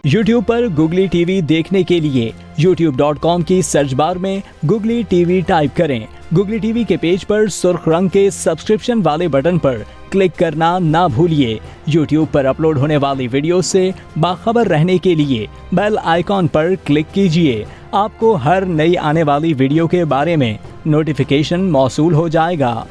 YouTube पर googly TV देखने के लिए youtube.com की सर्च बार में गुगली टीवी टाइप करें। गुगली टीवी के पेज पर सुर्ख रंग के सब्सक्रिप्शन वाले बटन पर क्लिक करना ना भूलिए। YouTube पर अपलोड होने वाली वीडियो से बाखबर रहने के लिए बेल आइकॉन पर क्लिक कीजिए। आपको हर नई आने वाली वीडियो के बारे में नोटिफिकेशन मौसूल हो जाएगा।